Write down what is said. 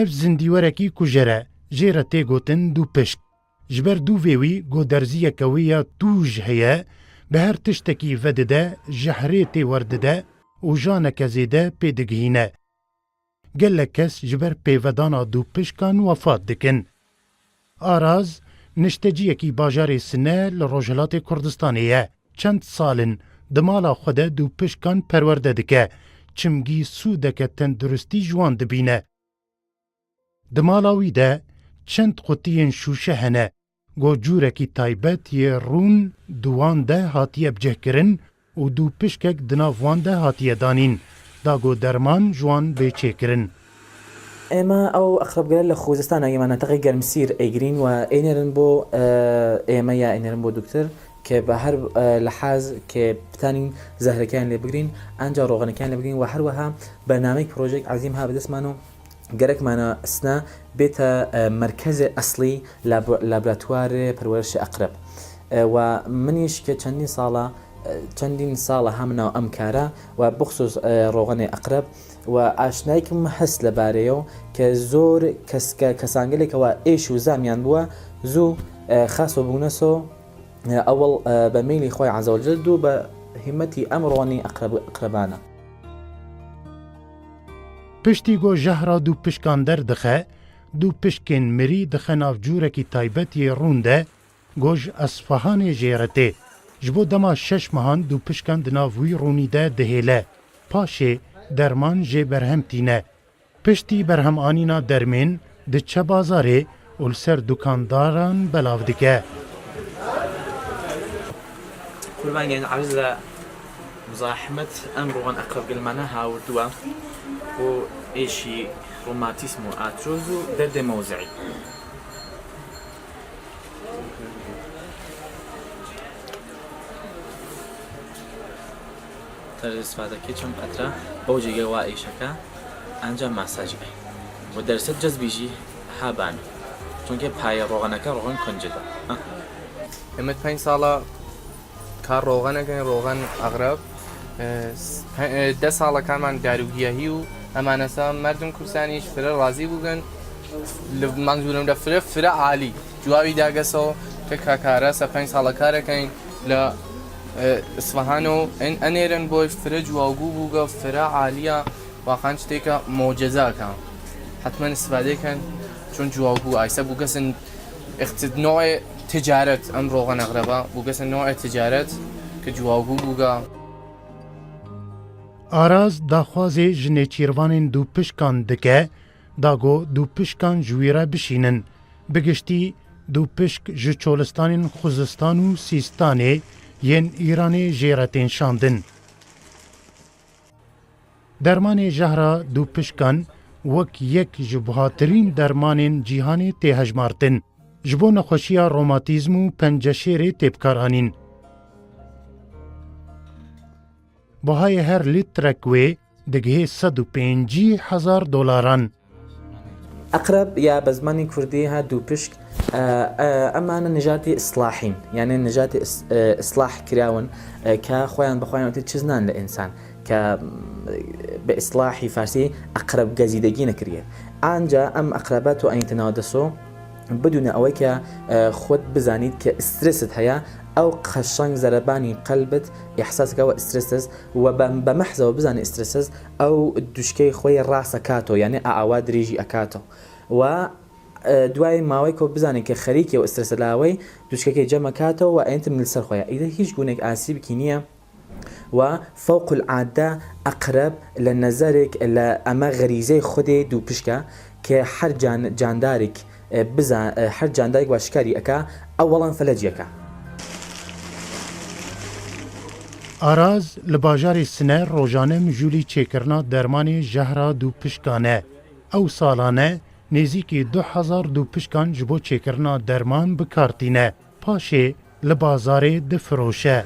ev zindîwerekî ku jere jê re tê gotin dû pişk. Ji ber dû vê wî goderziyeke wê ya tûj heye, bi her tiştekî vedide, ji herê tê werdide û janeke zêde pê digihîne. Gelek kes ji ber pêvedana dû pişkan wefat dikin. Araz, nişteciyekî bajarê Sine li Rojhilatê Kurdistanê ye. Çend salin di mala xwe de dû pişkan perwerde dike, çimgî sûdeke tenduristî ji wan dibîne. Di mala wî de çend qutiyên şûşe hene, got cûrekî taybet yê rûn di wan de hatiye bicihkirin û dû pişkek di nav wan de hatiye danîn, da got derman ji wan bêçêkirin. ئێمە ئەو ئەقربگەلە لە خۆزستانە ئێمانەتەقی گەرمسیر ئەیگرین و ئێنێرن بۆ ئێمە یا ئێنێرن بۆ دوکتەر کە بە هەر لە حاز کە بتانین زەهرەکان لێ بگرین ئەنجا ڕۆغنەکان لێ بگرین و هەروەها بەرنامەی پرۆژێک عەزیم ها بەدەستمان و گەرەکمانە ئەسنا بێتە مرکزی ئەسلی لابراتوارێ پەروەرشی ئەقرب و منیش کە چەندین ساڵە هەمناو ئەم کارە و بخصوص ڕۆغنی ئەقرب و ئاشنایکم هەست لەبارەیەوە کە زۆر کەسانگەلێکەوە ئێش و زامیان بووە زوو خاص بوونەسۆ ئەوڵ بە میلی خۆی عەزەوەجەل دوو بە هیمەتی ئەم ڕۆنی ئەقربانە. پشتی گۆ ژەهرا دوو پشکان دەردەخە، دوو پشکên mirî dixe nav cûrekî taybet yê rûn de, goj Esfahanê jêretê. Ji bo dema 6 mehan dû pişkan di nav wî rûnî de dihêle. Paşê derman jê berhem tîne. Piştî berhemanîna dermên diçe bazarê û li ser dukandaran belav dike. قوربانگەن عەرز لە مزاحمەت ئەم ڕۆغن ئەقربگەلمانە هاوردووە بۆ ئێشی ڕۆماتیسم و ئاترۆز و دەردێ مەوزعی. طرز استفادەکەی چەند قەترە بەو جێگە وا ئێشەکە ئەنجام ماساژی بێ و دەرسەت جەزبیژی هابان چونکە پایە ڕۆغنەکە ڕۆغن کۆنجدا. ئێمە 5 ساڵە کار ڕۆغنەکەین ڕۆغن ئەغرب 10 ساڵەکانمان داروگیەهی و ئەمانەسا مردم کورسانیش فرە ڕازی بووگەن منزورم لە فرە عالی جوابی داگەسەوە کە کاکارە سە 5 ساڵە کارەکەین لە ئیسفەهان و ئەنێرن بۆی فرە جواگوو بووگە فرە عالیە واقعاً شتێکە مۆجەزاکە حتمما استفادەکەن چون جواگوو ئایسە بووگەسن نوع تجارەت ئەم ڕۆغن ئەغربە بووگەسن نوع تجارەت کە جواگوو بووگە. Araz daxwazê ji nêçîrvanên dû pişkan dike, da got dû pişkan ji wî re bişînin. Bigiştî dû pişk ji Çolistanên Xuzistan û Sîstanê yên Îranê jê re tên şandin. Dermanê jehra dû pişkan wek yek ji bihatirîn dermanên cîhanê tê hejmartin, ji bo nexweşiya romatîzm û penceşêrê tê bikaranîn. Bihayê her lîtrek wê digihê $150,000. ئەقرب یا بە زمانی کوردی ها دوو پشک ئەمانە نژاتی ئیسلاحین یعنی نژاتی ئیسلاح کراون کە خۆیان بەخۆیانوتی چزنان لە ئینسان کە بە ئیسلاحی فارسی ئەقرب گەزیدەگی نەکرێ ئانجا ئەم ئەقربات و ئەینتەناوە دەسۆ بدون ئەوەی کە خۆت بزانیت کە ئسترست هەیە ئەو قەشەنگ زەرەبانی قەلبت ئیحساسەکەەوە ئسترسس و بە مەحزەوە بزانێت ئسترسس ئەو دوشکەی خۆی ڕاستەکاتەوە یعنی ئاوا درێژی ئەکاتەوە و دوای ماوەی کۆ بزانێت کە خەریکە و ئسترسەلاوەی دوشکەکەی جەمەکاتەوە و ئەینتم لەسەر خۆیە ئیدە هیچ گونێک ئاسیبکی نییە و فوق العادە ئەقرب لە نەزەرێک لە ئەمە غەریزەی خودێ دوو پشکە کە هەر جاندارێک هەر جاندارێک واشکاری ئەکا ئەوەڵەن فەلەجیەکە. Araz li bajarê Sine rojane mijûlî çêkirina dermanê jehra dû pişkan e. Ew salane nêzîkî 2000 dû pişkan ji bo çêkirina derman bikartîne. Paşê li bazarê difiroşe.